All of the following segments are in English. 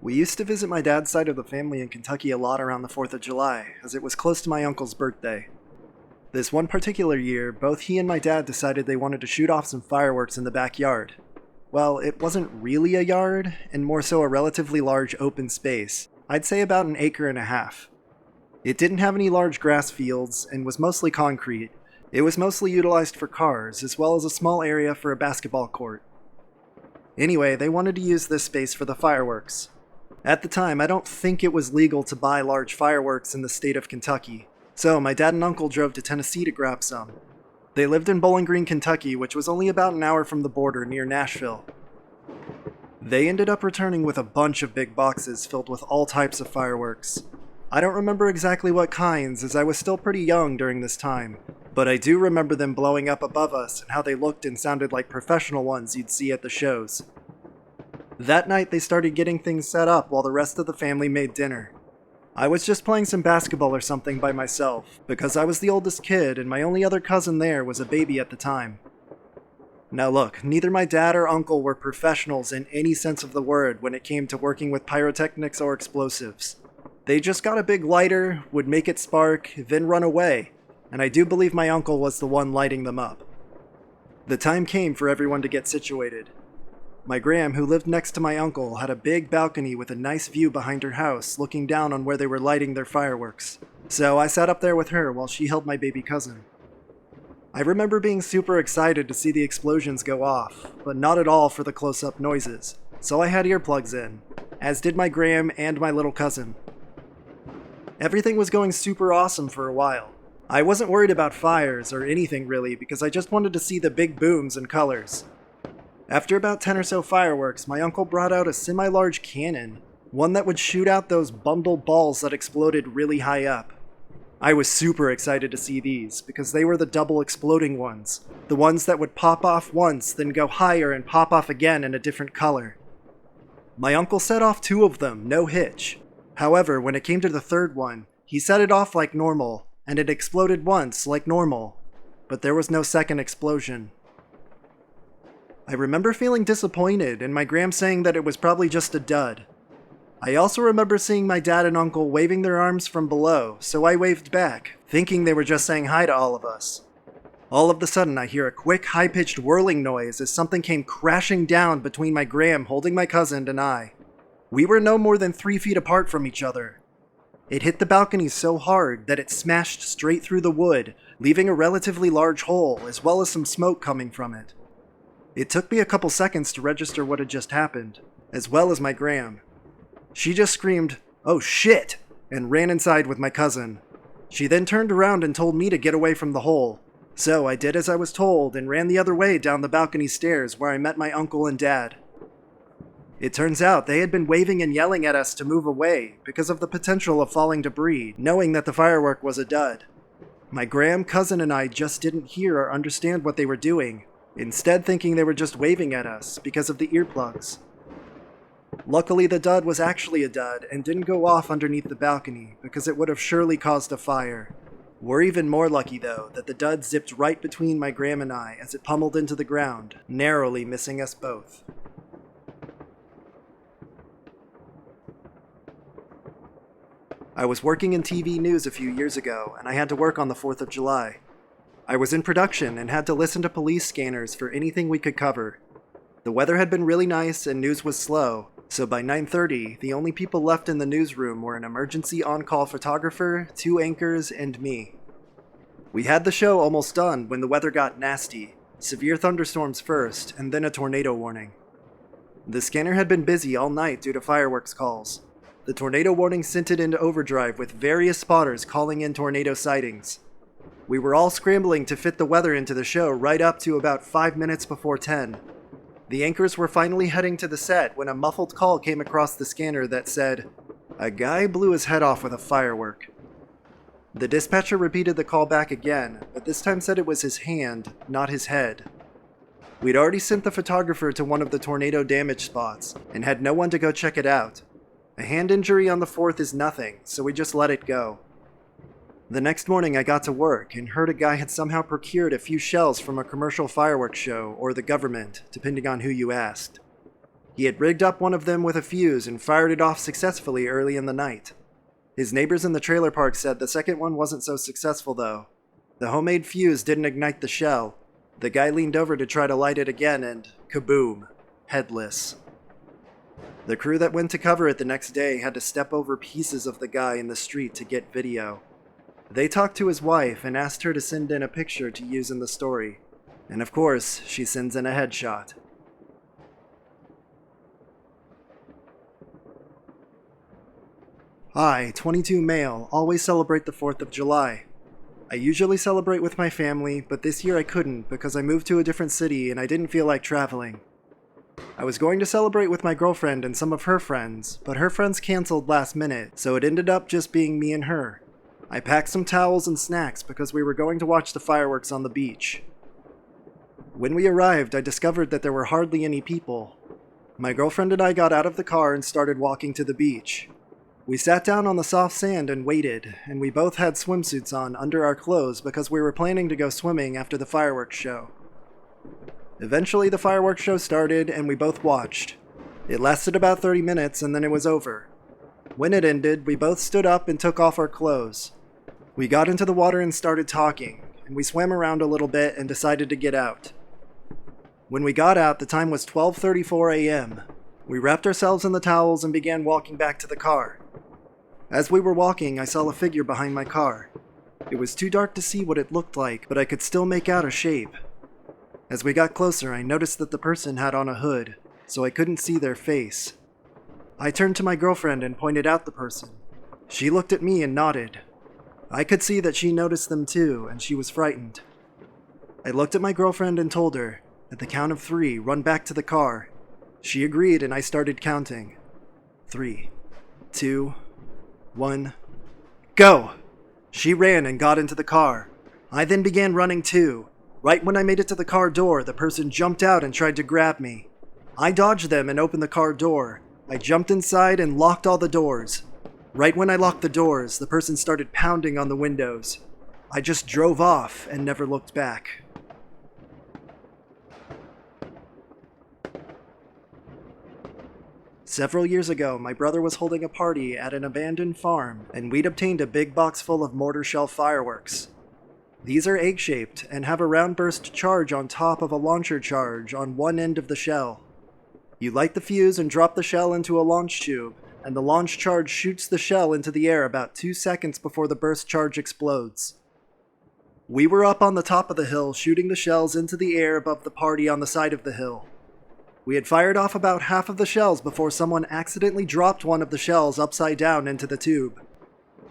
We used to visit my dad's side of the family in Kentucky a lot around the 4th of July, as it was close to my uncle's birthday. This one particular year, both he and my dad decided they wanted to shoot off some fireworks in the backyard. Well, it wasn't really a yard, and more so a relatively large open space. I'd say about an acre and a half. It didn't have any large grass fields, and was mostly concrete. It was mostly utilized for cars, as well as a small area for a basketball court. Anyway, they wanted to use this space for the fireworks. At the time, I don't think it was legal to buy large fireworks in the state of Kentucky, so my dad and uncle drove to Tennessee to grab some. They lived in Bowling Green, Kentucky, which was only about an hour from the border near Nashville. They ended up returning with a bunch of big boxes filled with all types of fireworks. I don't remember exactly what kinds, as I was still pretty young during this time, but I do remember them blowing up above us and how they looked and sounded like professional ones you'd see at the shows. That night, they started getting things set up while the rest of the family made dinner. I was just playing some basketball or something by myself, because I was the oldest kid and my only other cousin there was a baby at the time. Now look, neither my dad or uncle were professionals in any sense of the word when it came to working with pyrotechnics or explosives. They just got a big lighter, would make it spark, then run away, and I do believe my uncle was the one lighting them up. The time came for everyone to get situated. My gram, who lived next to my uncle, had a big balcony with a nice view behind her house looking down on where they were lighting their fireworks. So I sat up there with her while she held my baby cousin. I remember being super excited to see the explosions go off, but not at all for the close-up noises, so I had earplugs in, as did my gram and my little cousin. Everything was going super awesome for a while. I wasn't worried about fires or anything really because I just wanted to see the big booms and colors. After about 10 or so fireworks, my uncle brought out a semi-large cannon, one that would shoot out those bundled balls that exploded really high up. I was super excited to see these, because they were the double exploding ones, the ones that would pop off once, then go higher and pop off again in a different color. My uncle set off 2 of them, no hitch. However, when it came to the third one, he set it off like normal, and it exploded once like normal, but there was no second explosion. I remember feeling disappointed and my gram saying that it was probably just a dud. I also remember seeing my dad and uncle waving their arms from below, so I waved back, thinking they were just saying hi to all of us. All of a sudden I hear a quick high-pitched whirling noise as something came crashing down between my gram holding my cousin and I. We were no more than 3 feet apart from each other. It hit the balcony so hard that it smashed straight through the wood, leaving a relatively large hole as well as some smoke coming from it. It took me a couple seconds to register what had just happened, as well as my gram. She just screamed, "Oh shit!" and ran inside with my cousin. She then turned around and told me to get away from the hole. So I did as I was told and ran the other way down the balcony stairs where I met my uncle and dad. It turns out they had been waving and yelling at us to move away because of the potential of falling debris, knowing that the firework was a dud. My gram, cousin, and I just didn't hear or understand what they were doing, instead thinking they were just waving at us because of the earplugs. Luckily, the dud was actually a dud and didn't go off underneath the balcony because it would have surely caused a fire. We're even more lucky, though, that the dud zipped right between my gram and I as it pummeled into the ground, narrowly missing us both. I was working in TV news a few years ago, and I had to work on the 4th of July. I was in production and had to listen to police scanners for anything we could cover. The weather had been really nice and news was slow, so by 9:30, the only people left in the newsroom were an emergency on-call photographer, 2 anchors, and me. We had the show almost done when the weather got nasty, severe thunderstorms first, and then a tornado warning. The scanner had been busy all night due to fireworks calls. The tornado warning sent it into overdrive with various spotters calling in tornado sightings. We were all scrambling to fit the weather into the show right up to about 5 minutes before 10. The anchors were finally heading to the set when a muffled call came across the scanner that said, "A guy blew his head off with a firework." The dispatcher repeated the call back again, but this time said it was his hand, not his head. We'd already sent the photographer to one of the tornado damage spots, and had no one to go check it out. A hand injury on the 4th is nothing, so we just let it go. The next morning I got to work and heard a guy had somehow procured a few shells from a commercial fireworks show or the government, depending on who you asked. He had rigged up one of them with a fuse and fired it off successfully early in the night. His neighbors in the trailer park said the second one wasn't so successful though. The homemade fuse didn't ignite the shell. The guy leaned over to try to light it again and kaboom, headless. The crew that went to cover it the next day had to step over pieces of the guy in the street to get video. They talked to his wife and asked her to send in a picture to use in the story. And of course, she sends in a headshot. I, 22 male, always celebrate the 4th of July. I usually celebrate with my family, but this year I couldn't because I moved to a different city and I didn't feel like traveling. I was going to celebrate with my girlfriend and some of her friends, but her friends canceled last minute, so it ended up just being me and her. I packed some towels and snacks because we were going to watch the fireworks on the beach. When we arrived, I discovered that there were hardly any people. My girlfriend and I got out of the car and started walking to the beach. We sat down on the soft sand and waited, and we both had swimsuits on under our clothes because we were planning to go swimming after the fireworks show. Eventually the fireworks show started and we both watched. It lasted about 30 minutes and then it was over. When it ended, we both stood up and took off our clothes. We got into the water and started talking, and we swam around a little bit and decided to get out. When we got out, the time was 12:34 a.m. We wrapped ourselves in the towels and began walking back to the car. As we were walking, I saw a figure behind my car. It was too dark to see what it looked like, but I could still make out a shape. As we got closer, I noticed that the person had on a hood, so I couldn't see their face. I turned to my girlfriend and pointed out the person. She looked at me and nodded. I could see that she noticed them too, and she was frightened. I looked at my girlfriend and told her, at the count of 3, run back to the car. She agreed and I started counting. 3, 2, 1, go! She ran and got into the car. I then began running too. Right when I made it to the car door, the person jumped out and tried to grab me. I dodged them and opened the car door. I jumped inside and locked all the doors. Right when I locked the doors, the person started pounding on the windows. I just drove off and never looked back. Several years ago, my brother was holding a party at an abandoned farm, and we'd obtained a big box full of mortar shell fireworks. These are egg-shaped and have a round burst charge on top of a launcher charge on one end of the shell. You light the fuse and drop the shell into a launch tube, and the launch charge shoots the shell into the air about 2 seconds before the burst charge explodes. We were up on the top of the hill shooting the shells into the air above the party on the side of the hill. We had fired off about half of the shells before someone accidentally dropped one of the shells upside down into the tube.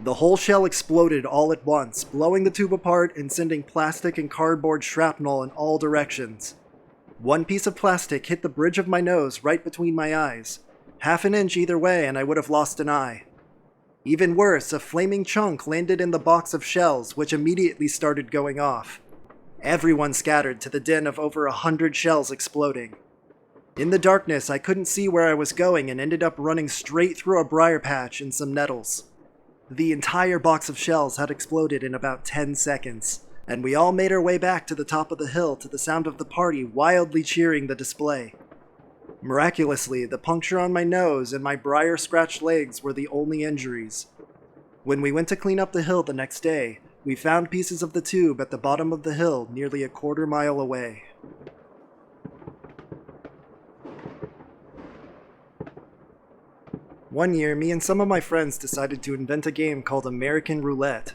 The whole shell exploded all at once, blowing the tube apart and sending plastic and cardboard shrapnel in all directions. One piece of plastic hit the bridge of my nose right between my eyes. Half an inch either way and I would have lost an eye. Even worse, a flaming chunk landed in the box of shells, which immediately started going off. Everyone scattered to the din of over 100 shells exploding. In the darkness, I couldn't see where I was going and ended up running straight through a briar patch and some nettles. The entire box of shells had exploded in about 10 seconds, and we all made our way back to the top of the hill to the sound of the party wildly cheering the display. Miraculously, the puncture on my nose and my briar-scratched legs were the only injuries. When we went to clean up the hill the next day, we found pieces of the tube at the bottom of the hill nearly a quarter-mile away. One year, me and some of my friends decided to invent a game called American Roulette.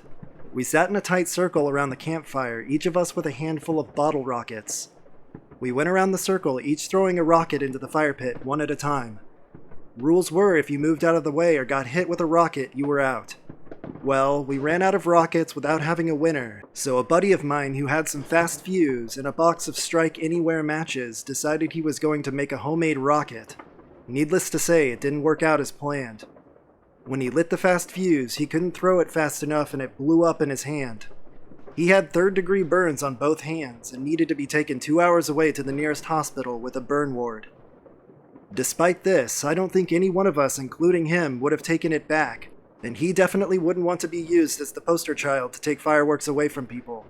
We sat in a tight circle around the campfire, each of us with a handful of bottle rockets. We went around the circle, each throwing a rocket into the fire pit, one at a time. Rules were if you moved out of the way or got hit with a rocket, you were out. Well, we ran out of rockets without having a winner, so a buddy of mine who had some fast fuse and a box of Strike Anywhere matches decided he was going to make a homemade rocket. Needless to say, it didn't work out as planned. When he lit the fast fuse, he couldn't throw it fast enough and it blew up in his hand. He had third-degree burns on both hands and needed to be taken 2 hours away to the nearest hospital with a burn ward. Despite this, I don't think any one of us, including him, would have taken it back, and he definitely wouldn't want to be used as the poster child to take fireworks away from people.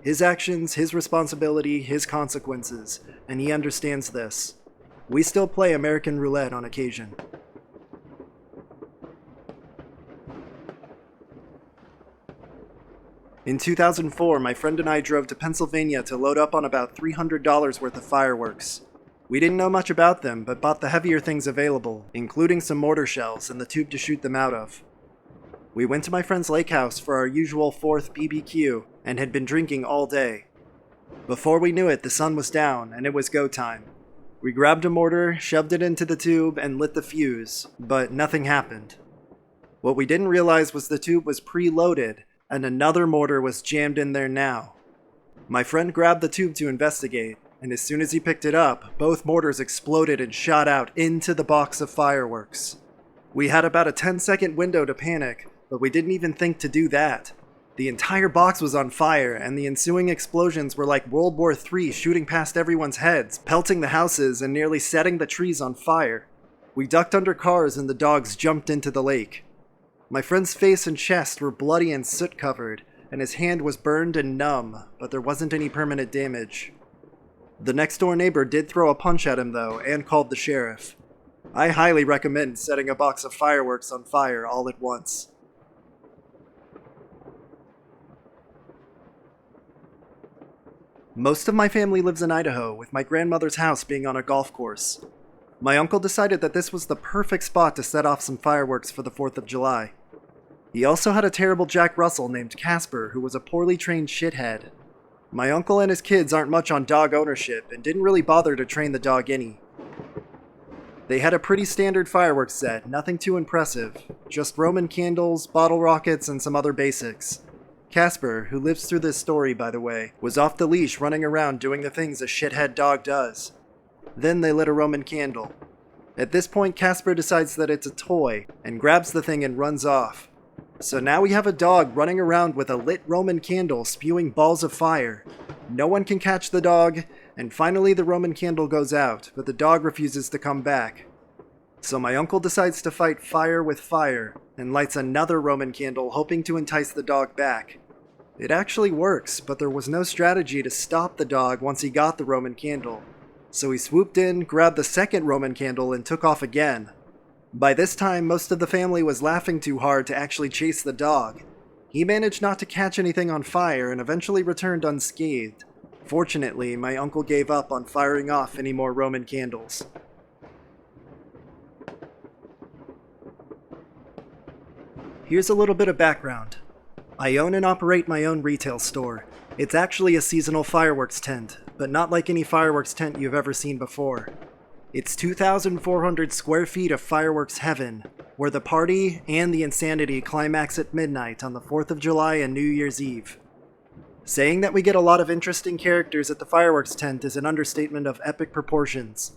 His actions, his responsibility, his consequences, and he understands this. We still play American roulette on occasion. In 2004, my friend and I drove to Pennsylvania to load up on about $300 worth of fireworks. We didn't know much about them, but bought the heavier things available, including some mortar shells and the tube to shoot them out of. We went to my friend's lake house for our usual 4th BBQ and had been drinking all day. Before we knew it, the sun was down and it was go time. We grabbed a mortar, shoved it into the tube, and lit the fuse, but nothing happened. What we didn't realize was the tube was preloaded, and another mortar was jammed in there now. My friend grabbed the tube to investigate, and as soon as he picked it up, both mortars exploded and shot out into the box of fireworks. We had about a 10-second window to panic, but we didn't even think to do that. The entire box was on fire, and the ensuing explosions were like World War III shooting past everyone's heads, pelting the houses and nearly setting the trees on fire. We ducked under cars and the dogs jumped into the lake. My friend's face and chest were bloody and soot-covered, and his hand was burned and numb, but there wasn't any permanent damage. The next-door neighbor did throw a punch at him, though, and called the sheriff. I highly recommend setting a box of fireworks on fire all at once. Most of my family lives in Idaho, with my grandmother's house being on a golf course. My uncle decided that this was the perfect spot to set off some fireworks for the 4th of July. He also had a terrible Jack Russell named Casper, who was a poorly trained shithead. My uncle and his kids aren't much on dog ownership and didn't really bother to train the dog any. They had a pretty standard fireworks set, nothing too impressive, just Roman candles, bottle rockets, and some other basics. Casper, who lives through this story by the way, was off the leash running around doing the things a shithead dog does. Then they lit a Roman candle. At this point, Casper decides that it's a toy, and grabs the thing and runs off. So now we have a dog running around with a lit Roman candle spewing balls of fire. No one can catch the dog, and finally the Roman candle goes out, but the dog refuses to come back. So my uncle decides to fight fire with fire, and lights another Roman candle hoping to entice the dog back. It actually works, but there was no strategy to stop the dog once he got the Roman candle. So he swooped in, grabbed the second Roman candle, and took off again. By this time, most of the family was laughing too hard to actually chase the dog. He managed not to catch anything on fire and eventually returned unscathed. Fortunately, my uncle gave up on firing off any more Roman candles. Here's a little bit of background. I own and operate my own retail store. It's actually a seasonal fireworks tent, but not like any fireworks tent you've ever seen before. It's 2,400 square feet of fireworks heaven, where the party and the insanity climax at midnight on the 4th of July and New Year's Eve. Saying that we get a lot of interesting characters at the fireworks tent is an understatement of epic proportions.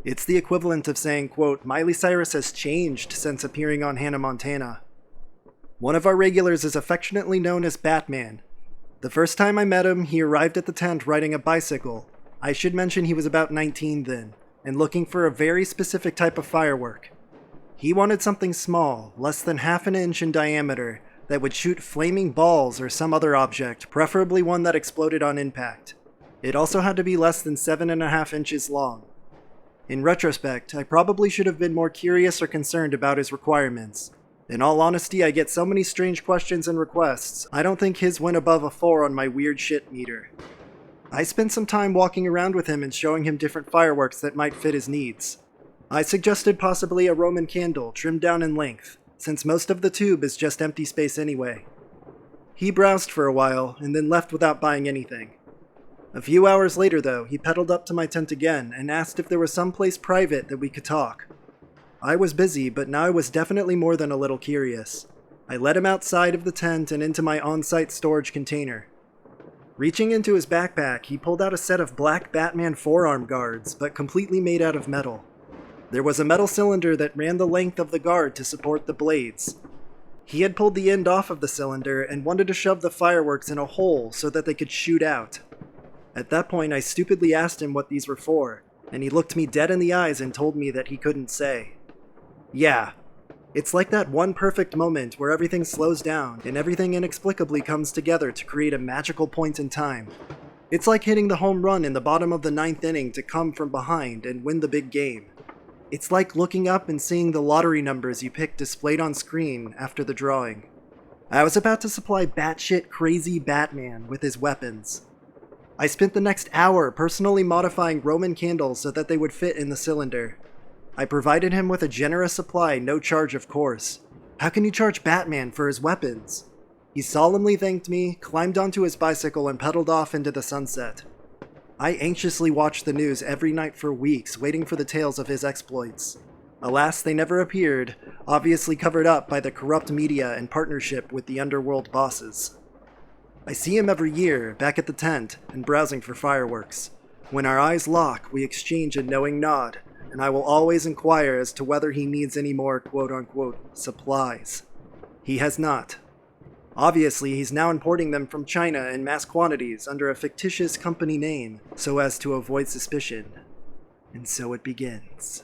It's the equivalent of saying, quote, Miley Cyrus has changed since appearing on Hannah Montana. One of our regulars is affectionately known as Batman. The first time I met him, he arrived at the tent riding a bicycle. I should mention he was about 19 then, and looking for a very specific type of firework. He wanted something small, less than half an inch in diameter, that would shoot flaming balls or some other object, preferably one that exploded on impact. It also had to be less than 7.5 inches long. In retrospect, I probably should have been more curious or concerned about his requirements. In all honesty, I get so many strange questions and requests, I don't think his went above a 4 on my weird shit meter. I spent some time walking around with him and showing him different fireworks that might fit his needs. I suggested possibly a Roman candle, trimmed down in length, since most of the tube is just empty space anyway. He browsed for a while, and then left without buying anything. A few hours later, though, he pedaled up to my tent again and asked if there was some place private that we could talk. I was busy, but now I was definitely more than a little curious. I led him outside of the tent and into my on-site storage container. Reaching into his backpack, he pulled out a set of black Batman forearm guards, but completely made out of metal. There was a metal cylinder that ran the length of the guard to support the blades. He had pulled the end off of the cylinder and wanted to shove the fireworks in a hole so that they could shoot out. At that point, I stupidly asked him what these were for, and he looked me dead in the eyes and told me that he couldn't say. Yeah, it's like that one perfect moment where everything slows down and everything inexplicably comes together to create a magical point in time. It's like hitting the home run in the bottom of the ninth inning to come from behind and win the big game. It's like looking up and seeing the lottery numbers you picked displayed on screen after the drawing. I was about to supply batshit crazy Batman with his weapons. I spent the next hour personally modifying Roman candles so that they would fit in the cylinder. I provided him with a generous supply, no charge of course. How can you charge Batman for his weapons? He solemnly thanked me, climbed onto his bicycle, and pedaled off into the sunset. I anxiously watched the news every night for weeks, waiting for the tales of his exploits. Alas, they never appeared, obviously covered up by the corrupt media in partnership with the underworld bosses. I see him every year, back at the tent, and browsing for fireworks. When our eyes lock, we exchange a knowing nod, and I will always inquire as to whether he needs any more quote-unquote supplies. He has not. Obviously, he's now importing them from China in mass quantities under a fictitious company name, so as to avoid suspicion. And so it begins.